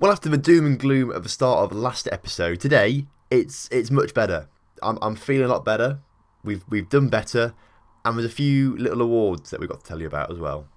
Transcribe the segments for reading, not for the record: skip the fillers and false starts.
Well, after the doom and gloom at the start of the last episode, today it's much better. I'm feeling a lot better. We've done better, and there's a few little awards that we've got to tell you about as well.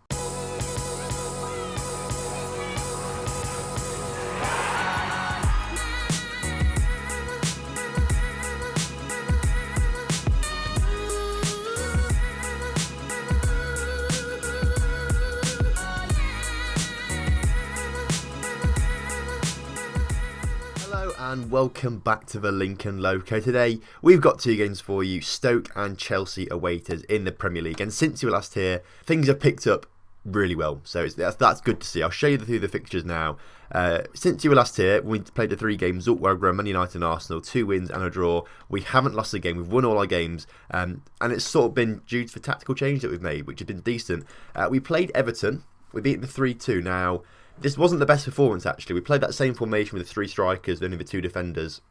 And welcome back to the Lincoln Loco. Today we've got two games for you, Stoke and Chelsea awaiters in the Premier League. And since you were last here, things have picked up really well, so that's good to see. I'll show you through the fixtures now. Since you were last here, we played the 3 games, Zultwell, Man United and Arsenal, 2 wins and a draw. We haven't lost a game, we've won all our games, and it's sort of been due to the tactical change that we've made, which has been decent. We played Everton, we beat them 3-2. Now, this wasn't the best performance, actually. We played that same formation with the 3 strikers, only the 2 defenders.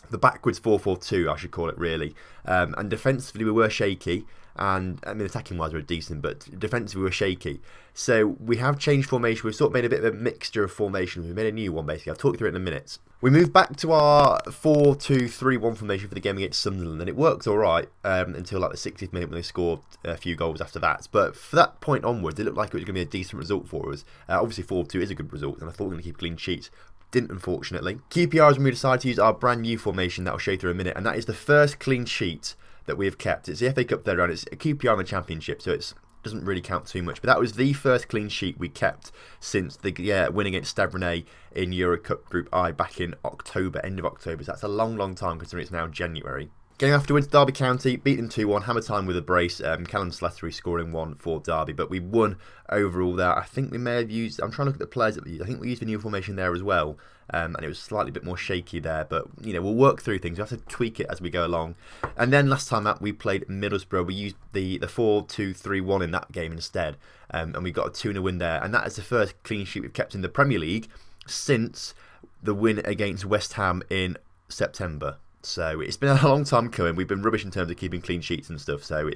The backwards 4-4-2, I should call it, really. And defensively, we were shaky. And, I mean, attacking-wise, we were decent, but defensively, we were shaky. So, we have changed formation. We've sort of made a bit of a mixture of formations. We've made a new one, basically. I'll talk you through it in a minute. We moved back to our 4-2-3-1 formation for the game against Sunderland, and it worked all right until like the 60th minute when they scored a few goals after that. But for that point onwards, it looked like it was going to be a decent result for us. Obviously, 4-2 is a good result, and I thought we were going to keep a clean sheet. Didn't, unfortunately. QPR is when we decided to use our brand new formation that I'll show you through in a minute, and that is the first clean sheet that we have kept. It's the FA Cup third round. It's a QPR in the Championship, so it doesn't really count too much. But that was the first clean sheet we kept since the win against Stade Rennais in Euro Cup Group I back in October, end of October. So that's a long, long time considering it's now January. Game afterwards, Derby County beat them 2-1, hammer time with a brace. Callum Slattery scoring 1 for Derby, but we won overall there. I think we may have used, I'm trying to look at the players that we used. I think we used the new formation there as well. And it was slightly a bit more shaky there, but you know, we'll work through things. We have to tweak it as we go along. And then last time out we played Middlesbrough. We used the 4-2-3-1 in that game instead, and we got a 2-0 win there. And that is the first clean sheet we've kept in the Premier League since the win against West Ham in September. So it's been a long time coming. We've been rubbish in terms of keeping clean sheets and stuff. So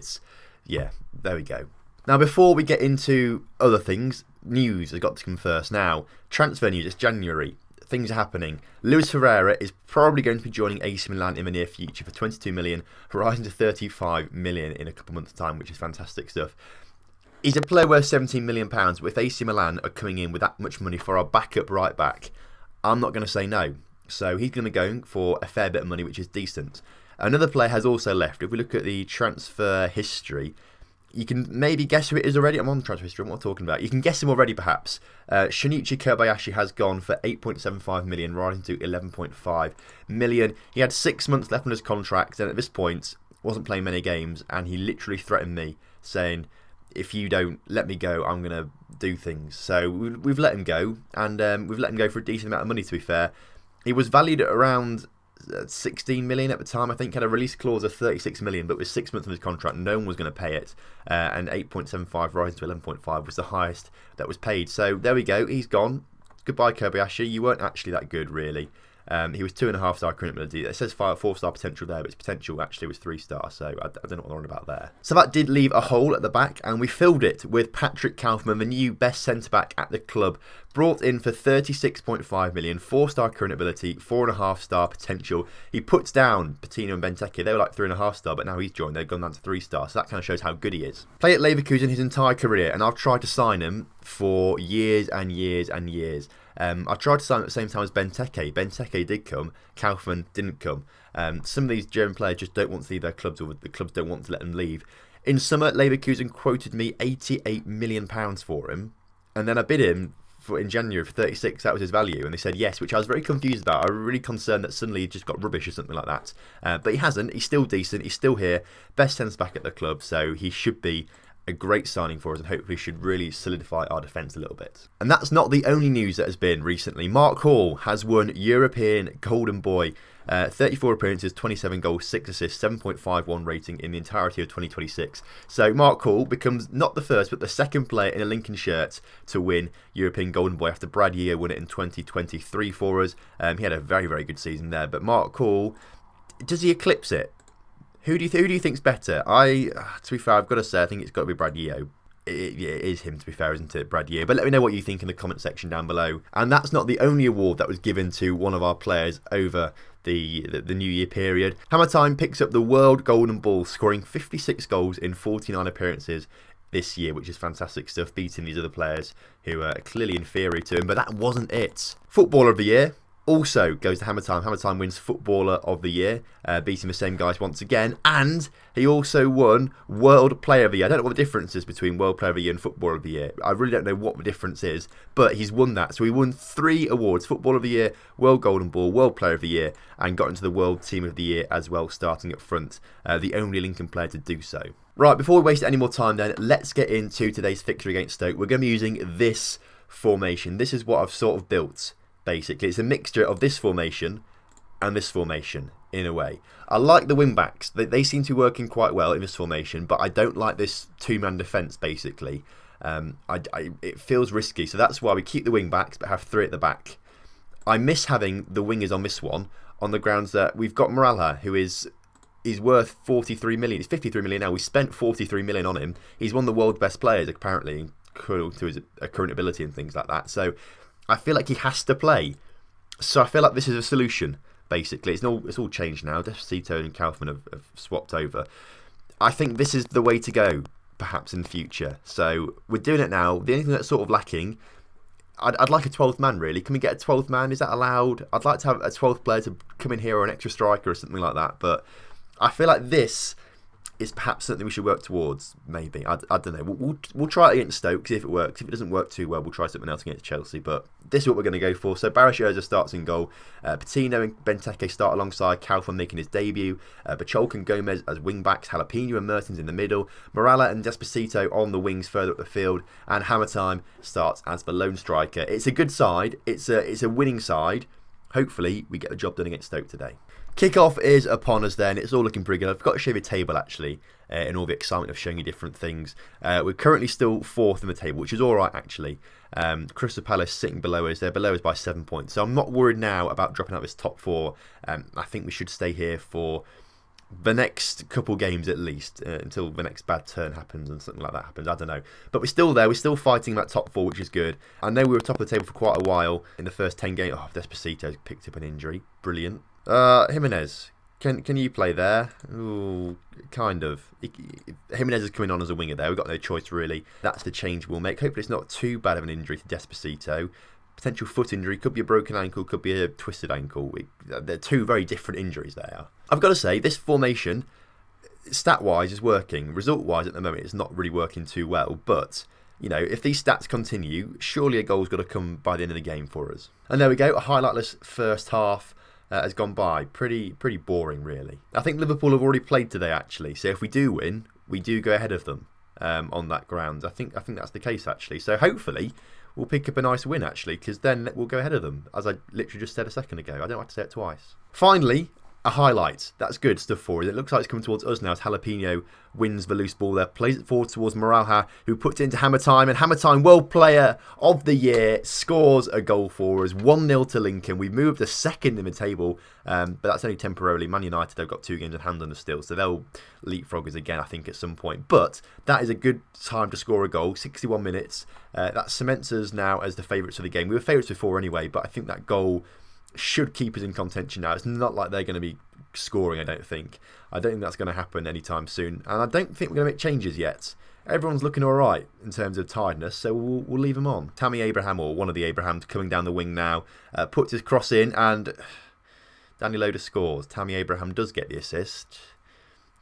yeah, there we go. Now, before we get into other things, news has got to come first. Now, transfer news. It's January. Things are happening. Luis Ferreira is probably going to be joining AC Milan in the near future for 22 million, rising to 35 million in a couple of months' time, which is fantastic stuff. He's a player worth 17 million pounds. But if AC Milan are coming in with that much money for our backup right back, I'm not going to say no. So he's going to be going for a fair bit of money, which is decent. Another player has also left. If we look at the transfer history, you can maybe guess who it is already. I'm on transfer history, what I'm talking about. You can guess him already, perhaps. Shinichi Kobayashi has gone for 8.75 million, rising to 11.5 million. He had 6 months left on his contract, and at this point, wasn't playing many games, and he literally threatened me, saying, if you don't let me go, I'm going to do things. So we've let him go, and we've let him go for a decent amount of money, to be fair. He was valued at around 16 million at the time. I think had a release clause of 36 million, but with 6 months of his contract, no one was going to pay it. And 8.75 rising to 11.5 was the highest that was paid. So there we go. He's gone. Goodbye, Kobayashi. You weren't actually that good, really. He was 2.5-star current ability. It says 4-star potential there, but his potential actually was 3-star, so I don't know what they're on about there. So that did leave a hole at the back, and we filled it with Patrick Kaufman, the new best centre-back at the club, brought in for 36.5 million, 4-star current ability, 4.5-star potential. He puts down Patino and Benteke. They were like 3.5-star, but now he's joined. They've gone down to 3-star, so that kind of shows how good he is. Played at Leverkusen his entire career, and I've tried to sign him for years and years and years. I tried to sign him at the same time as Benteke. Benteke did come, Kaufman didn't come. Some of these German players just don't want to leave their clubs, or the clubs don't want to let them leave. In summer, Leverkusen quoted me £88 million for him, and then I bid him in January for 36. That was his value, and they said yes, which I was very confused about. I was really concerned that suddenly he just got rubbish or something like that. But he hasn't. He's still decent. He's still here. Best centre-back at the club, so he should be a great signing for us, and hopefully should really solidify our defence a little bit. And that's not the only news that has been recently. Mark Hall has won European Golden Boy. 34 appearances, 27 goals, 6 assists, 7.51 rating in the entirety of 2026. So Mark Hall becomes not the first, but the second player in a Lincoln shirt to win European Golden Boy after Brad Yeo won it in 2023 for us. He had a very, very good season there. But Mark Hall, does he eclipse it? Who do you think's better? To be fair, I've got to say, I think it's got to be Brad Yeo. it is him, to be fair, isn't it, Brad Year? But let me know what you think in the comment section down below. And that's not the only award that was given to one of our players over the New Year period. Hammer Time picks up the World Golden Ball, scoring 56 goals in 49 appearances this year, which is fantastic stuff, beating these other players who are clearly inferior to him. But that wasn't it. Footballer of the Year also goes to Hammer Time. Hammer Time wins Footballer of the Year, beating the same guys once again. And he also won World Player of the Year. I don't know what the difference is between World Player of the Year and Footballer of the Year. I really don't know what the difference is, but he's won that. So he won 3 awards: Footballer of the Year, World Golden Ball, World Player of the Year, and got into the World Team of the Year as well, starting up front. The only Lincoln player to do so. Right, before we waste any more time then, let's get into today's fixture against Stoke. We're going to be using this formation. This is what I've sort of built. Basically, it's a mixture of this formation and this formation, in a way. I like the wing-backs. They seem to be working quite well in this formation, but I don't like this two-man defence, basically. It feels risky, so that's why we keep the wing-backs, but have 3 at the back. I miss having the wingers on this one, on the grounds that we've got Moralha, who is worth 43 million. He's 53 million now. We spent 43 million on him. He's one of the world's best players, apparently, according to his current ability and things like that. So I feel like he has to play. So I feel like this is a solution, basically. It's all changed now. Despacito and Kaufman have swapped over. I think this is the way to go, perhaps in the future. So we're doing it now. The only thing that's sort of lacking, I'd like a 12th man, really. Can we get a 12th man? Is that allowed? I'd like to have a 12th player to come in here, or an extra striker or something like that. But I feel like this is perhaps something we should work towards, maybe. I don't know. We'll try it against Stoke, see if it works. If it doesn't work too well, we'll try something else against Chelsea. But this is what we're going to go for. So Barish Ozil starts in goal. Patino and Benteke start alongside Kaufman making his debut. Bacholk and Gomez as wing-backs. Jalapeno and Mertens in the middle. Moralha and Despacito on the wings further up the field. And Hammer Time starts as the lone striker. It's a good side. It's a winning side. Hopefully, we get the job done against Stoke today. Kick-off is upon us then. It's all looking pretty good. I've got to show you a table, actually, in all the excitement of showing you different things. We're currently still 4th in the table, which is all right, actually. Crystal Palace sitting below us. They're below us by 7 points. So I'm not worried now about dropping out of this top 4. I think we should stay here for the next couple games at least, until the next bad turn happens and something like that happens. I don't know. But we're still there. We're still fighting that top 4, which is good. I know we were top of the table for quite a while in the first 10 games. Oh, Despacito's picked up an injury. Brilliant. Jimenez, can you play there? Ooh, kind of. Jimenez is coming on as a winger there. We've got no choice, really. That's the change we'll make. Hopefully it's not too bad of an injury to Despacito. Potential foot injury. Could be a broken ankle. Could be a twisted ankle. They're 2 very different injuries there. I've got to say, this formation, stat-wise, is working. Result-wise, at the moment, it's not really working too well. But, you know, if these stats continue, surely a goal's got to come by the end of the game for us. And there we go. A highlightless first half has gone by. Pretty boring, really. I think Liverpool have already played today, actually. So if we do win, we do go ahead of them on that ground. I think that's the case, actually. So hopefully we'll pick up a nice win, actually, because then we'll go ahead of them, as I literally just said a second ago. I don't have to say it twice. Finally, a highlight. That's good stuff for us. It looks like it's coming towards us now as Jalapeno wins the loose ball there, plays it forward towards Moralha, who puts it into Hammer Time, and Hammer Time, World Player of the Year, scores a goal for us. 1-0 to Lincoln. We've moved to 2nd in the table, but that's only temporarily. Man United have got 2 games in hand on us still, so they'll leapfrog us again, I think, at some point. But that is a good time to score a goal. 61 minutes. That cements us now as the favourites of the game. We were favourites before anyway, but I think that goal should keep us in contention now. It's not like they're going to be scoring, I don't think. I don't think that's going to happen anytime soon. And I don't think we're going to make changes yet. Everyone's looking all right in terms of tiredness, so we'll leave them on. Tammy Abraham, or one of the Abrahams, coming down the wing now, puts his cross in, and Danny Loader scores. Tammy Abraham does get the assist.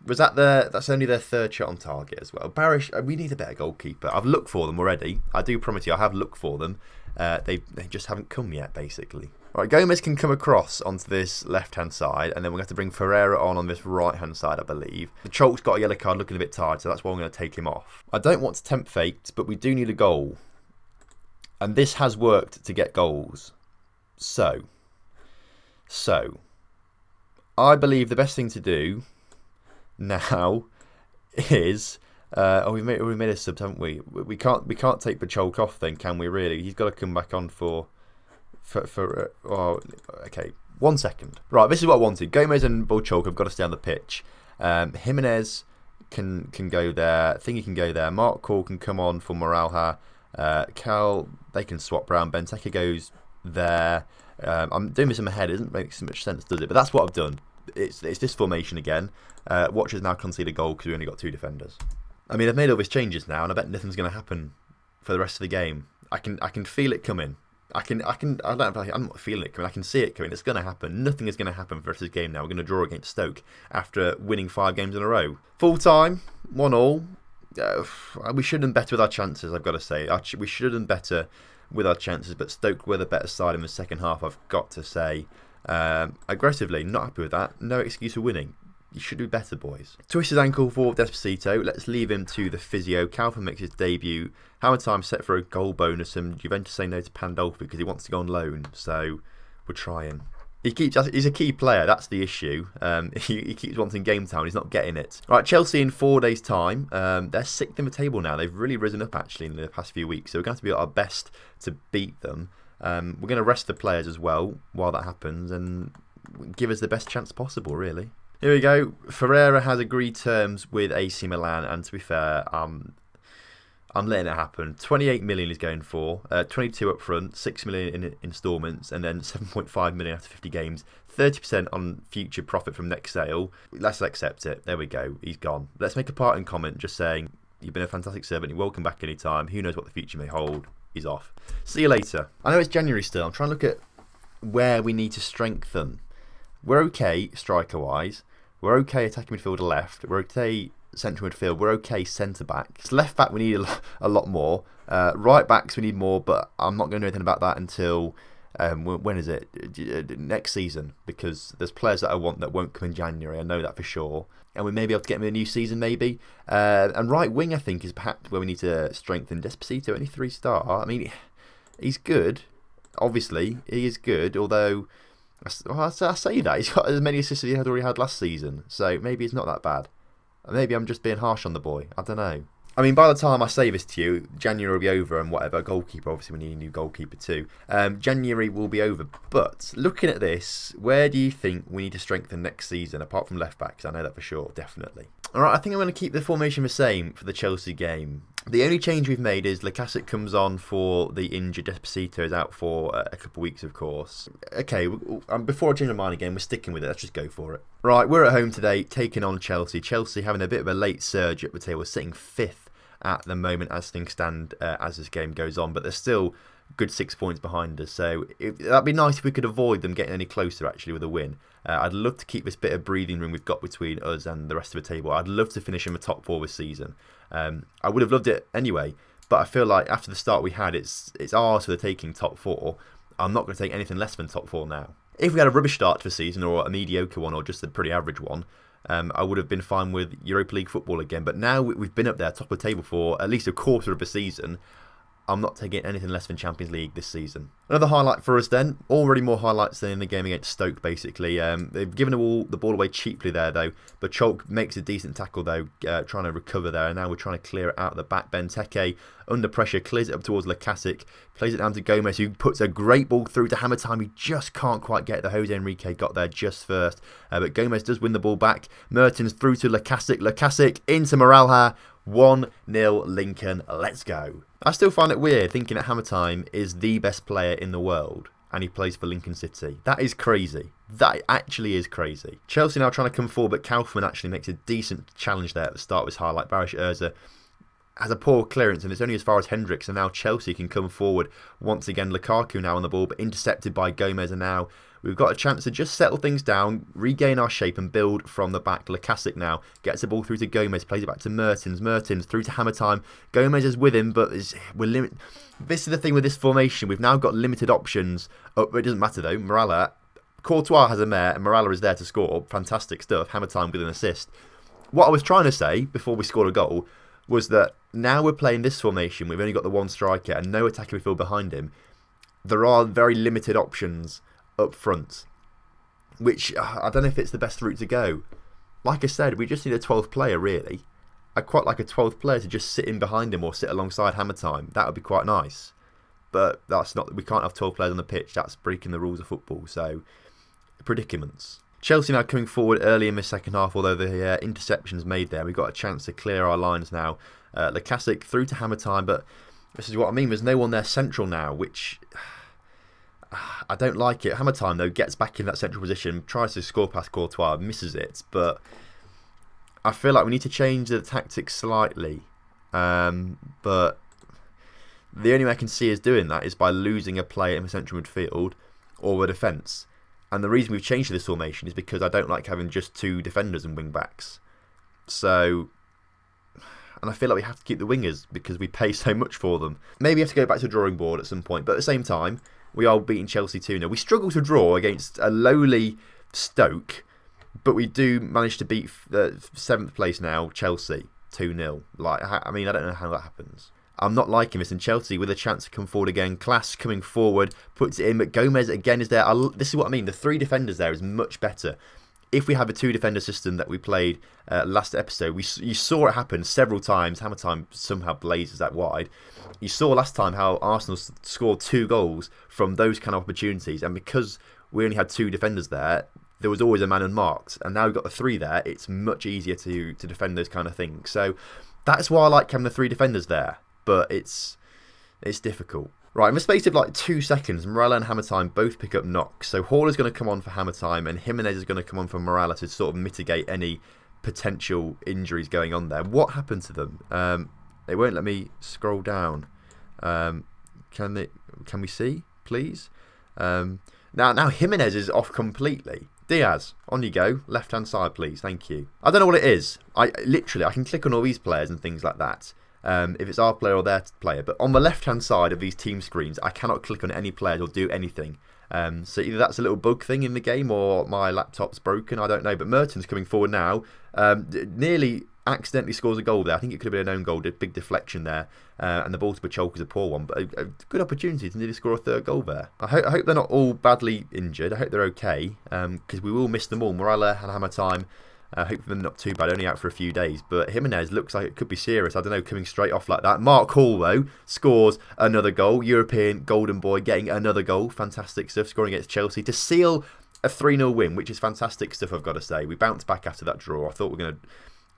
Was that that's only their 3rd shot on target as well. Barish, we need a better goalkeeper. I've looked for them already. I do promise you, I have looked for them. They just haven't come yet, basically. Right, Gomez can come across onto this left-hand side, and then we're going to have to bring Ferreira on this right-hand side, I believe. The Cholk's got a yellow card, looking a bit tired, so that's why I'm going to take him off. I don't want to tempt fate, but we do need a goal. And this has worked to get goals. So, I believe the best thing to do now is... we've made a sub, haven't we? We can't take Bacholk off then, can we, really? He's got to come back on for okay, 1 second. Right, this is what I wanted. Gomez and Bacholk have got to stay on the pitch. Jimenez can go there. Thingy can go there. Mark Call can come on for Moralha. Cal, they can swap around. Benteke goes there. I'm doing this in my head. It doesn't make so much sense, does it? But that's what I've done. It's this formation again. Watchers now concede a goal because we only got 2 defenders. I mean, I've made all these changes now, and I bet nothing's going to happen for the rest of the game. I can feel it coming. I'm not feeling it coming. I can see it coming. It's going to happen. Nothing is going to happen for the rest of the game now. We're going to draw against Stoke after winning 5 games in a row. Full time, 1-1. We should have done better with our chances, I've got to say. We should have done better with our chances, but Stoke were the better side in the second half, I've got to say. Aggressively, not happy with that. No excuse for winning. You should do better, boys. Twist his ankle for Despacito. Let's leave him to the physio. Calvin makes his debut. Hammer time set for a goal bonus, and Juventus say no to Pandolfi because he wants to go on loan. So we're trying. He's a key player. That's the issue. He keeps wanting game time. He's not getting it. Right, Chelsea in 4 days' time. They're 6th in the table now. They've really risen up actually in the past few weeks. So we're going to have to be at our best to beat them. We're going to rest the players as well while that happens and give us the best chance possible, really. Here we go. Ferreira has agreed terms with AC Milan, and to be fair, I'm letting it happen. 28 million is going for, 22 up front, 6 million in instalments, and then 7.5 million after 50 games. 30% on future profit from next sale. Let's accept it. There we go. He's gone. Let's make a parting comment just saying, you've been a fantastic servant. You're welcome back anytime. Who knows what the future may hold. He's off. See you later. I know it's January still. I'm trying to look at where we need to strengthen. We're okay striker-wise. We're okay attacking midfielder left. We're okay central midfield. We're okay centre back. Left back we need a lot more. Right backs we need more, but I'm not going to do anything about that until when is it? Next season, because there's players that I want that won't come in January. I know that for sure. And we may be able to get them in a new season, maybe. And right wing, I think, is perhaps where we need to strengthen. Despacito, only 3-star. I mean, he's good. Obviously, he is good, although I say that. He's got as many assists as he had already had last season, so maybe it's not that bad. Maybe I'm just being harsh on the boy. I don't know. I mean, by the time I say this to you, January will be over and whatever. Goalkeeper, obviously we need a new goalkeeper too. January will be over. But looking at this, where do you think we need to strengthen next season, apart from left backs? I know that for sure, definitely. Alright, I think I'm going to keep the formation the same for the Chelsea game. The only change we've made is Lacazette comes on for the injured. Despacito is out for a couple of weeks, of course. Okay, before I change my mind again, we're sticking with it. Let's just go for it. Right, we're at home today, taking on Chelsea. Chelsea having a bit of a late surge up the table, sitting 5th at the moment as things stand as this game goes on, but they're still good 6 points behind us, so that'd be nice if we could avoid them getting any closer actually with a win. I'd love to keep this bit of breathing room we've got between us and the rest of the table. I'd love to finish in the top 4 this season. I would have loved it anyway, but I feel like after the start we had, it's ours for the taking, top 4. I'm not going to take anything less than top 4 now. If we had a rubbish start to the season, or a mediocre one, or just a pretty average one, I would have been fine with Europa League football again. But now we've been up there, top of the table for at least a quarter of the season. I'm not taking anything less than Champions League this season. Another highlight for us then. Already more highlights than in the game against Stoke, basically. They've given the ball away cheaply there, though. But Chalk makes a decent tackle, though, trying to recover there. And now we're trying to clear it out of the back. Benteke, under pressure, clears it up towards Lacazette. Plays it down to Gomez, who puts a great ball through to Hammer time. He just can't quite get it. The Jose Enrique got there just first. But Gomez does win the ball back. Mertens through to Lacazette. Lacazette into Moralha. 1-0 Lincoln. Let's go. I still find it weird thinking that Hammer Time is the best player in the world and he plays for Lincoln City. That is crazy. That actually is crazy. Chelsea now trying to come forward, but Kaufman actually makes a decent challenge there at the start of his highlight. Barish Urza has a poor clearance and it's only as far as Hendricks, and now Chelsea can come forward once again. Lukaku now on the ball, but intercepted by Gomez, and now we've got a chance to just settle things down, regain our shape and build from the back. Lacazette now gets the ball through to Gomez, plays it back to Mertens. Mertens through to Hammer Time. Gomez is with him, but we're limited. This is the thing with this formation. We've now got limited options. Oh, it doesn't matter though. Moralha, Courtois has a mare and Moralha is there to score. Fantastic stuff. Hammer Time with an assist. What I was trying to say before we scored a goal was that now we're playing this formation. We've only got the one striker and no attacking midfield behind him. There are very limited options up front, which I don't know if it's the best route to go. Like I said, we just need a 12th player, really. I'd quite like a 12th player to just sit in behind him or sit alongside Hammer Time. That would be quite nice. But that's not. We can't have 12 players on the pitch. That's breaking the rules of football. So, predicaments. Chelsea now coming forward early in the second half, although the interception's made there. We've got a chance to clear our lines now. Lacasic through to hammer time, but this is what I mean. There's no one there central now, which I don't like it. Hammer time, though, gets back in that central position, tries to score past Courtois, misses it, but I feel like we need to change the tactics slightly. But the only way I can see us doing that is by losing a player in the central midfield or the defence. And the reason we've changed this formation is because I don't like having just 2 defenders and wing backs. So, and I feel like we have to keep the wingers because we pay so much for them. Maybe we have to go back to the drawing board at some point, but at the same time, we are beating Chelsea 2-0. We struggle to draw against a lowly Stoke, but we do manage to beat the 7th place now, Chelsea, 2-0. Like, I mean, I don't know how that happens. I'm not liking this, and Chelsea with a chance to come forward again. Class coming forward, puts it in, but Gomez again is there. This is what I mean. The 3 defenders there is much better. If we have a 2-defender system that we played last episode, you saw it happen several times. Hammer time somehow blazes that wide. You saw last time how Arsenal scored 2 goals from those kind of opportunities, and because we only had 2 defenders there was always a man unmarked, and now we've got the 3 there. It's much easier to defend those kind of things. So that's why I like having the 3 defenders there. But it's difficult. Right, in the space of like 2 seconds, Morella and Hammer Time both pick up knocks. So Hall is going to come on for Hammer Time, and Jimenez is going to come on for Morella to sort of mitigate any potential injuries going on there. What happened to them? They won't let me scroll down. Can we see, please? Now Jimenez is off completely. Diaz, on you go. Left hand side, please. Thank you. I don't know what it is. I can click on all these players and things like that. If it's our player or their player. But on the left-hand side of these team screens, I cannot click on any players or do anything. So either that's a little bug thing in the game or my laptop's broken, I don't know. But Merton's coming forward now. Nearly accidentally scores a goal there. I think it could have been an own goal, a big deflection there. And the ball to Pacholk is a poor one. But a good opportunity to nearly score a 3rd goal there. I hope they're not all badly injured. I hope they're okay. Because we will miss them all. Morella and Hammer Time. Hopefully they're not too bad, only out for a few days. But Jimenez looks like it could be serious. I don't know, coming straight off like that. Mark Hall, though, scores another goal. European Golden Boy getting another goal. Fantastic stuff, scoring against Chelsea to seal a 3-0 win, which is fantastic stuff, I've got to say. We bounced back after that draw. I thought we were going to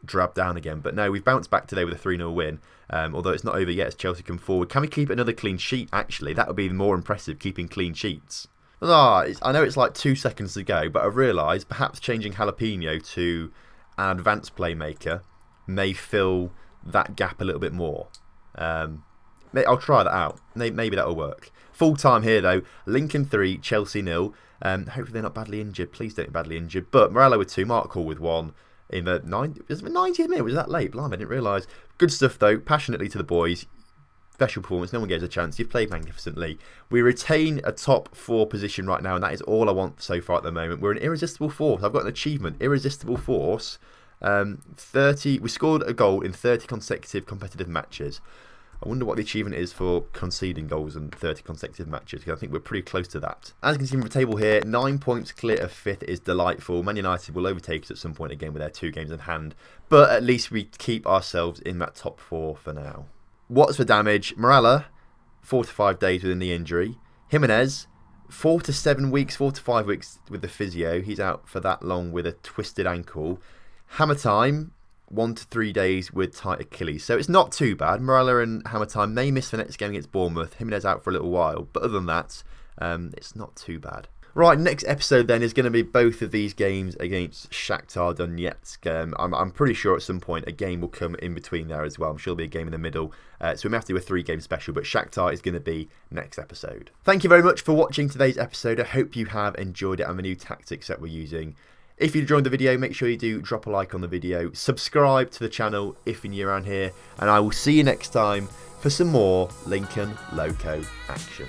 drab down again. But no, we've bounced back today with a 3-0 win. Although it's not over yet as Chelsea come forward. Can we keep another clean sheet, actually? That would be more impressive, keeping clean sheets. I know it's like 2 seconds to go, but I've realised perhaps changing Jalapeno to an advanced playmaker may fill that gap a little bit more. I'll try that out. Maybe that'll work. Full time here though. Lincoln 3, Chelsea 0. Hopefully they're not badly injured. Please don't be badly injured. But Morello with 2, Mark Hall with 1 in the 90th minute. Was that late? Blimey, I didn't realise. Good stuff though. Passionately to the boys. Special performance, no one gives a chance. You've played magnificently. We retain a top 4 position right now, and that is all I want so far at the moment. We're an irresistible force. I've got an achievement, irresistible force. 30. We scored a goal in 30 consecutive competitive matches. I wonder what the achievement is for conceding goals in 30 consecutive matches, because I think we're pretty close to that. As you can see from the table here, 9 points clear of 5th is delightful. Man United will overtake us at some point again with their 2 games in hand, but at least we keep ourselves in that top 4 for now. What's the damage? Morella, 4 to 5 days with a knee injury. Jimenez, 4 to 7 weeks, 4 to 5 weeks with the physio. He's out for that long with a twisted ankle. Hammer Time, 1 to 3 days with tight Achilles. So it's not too bad. Morella and Hammer Time may miss the next game against Bournemouth. Jimenez out for a little while. But other than that, it's not too bad. Right, next episode then is going to be both of these games against Shakhtar Donetsk. I'm pretty sure at some point a game will come in between there as well. I'm sure there'll be a game in the middle. So we may have to do a 3-game special, but Shakhtar is going to be next episode. Thank you very much for watching today's episode. I hope you have enjoyed it and the new tactics that we're using. If you enjoyed the video, make sure you do drop a like on the video. Subscribe to the channel if you're new around here. And I will see you next time for some more Lincoln Loco action.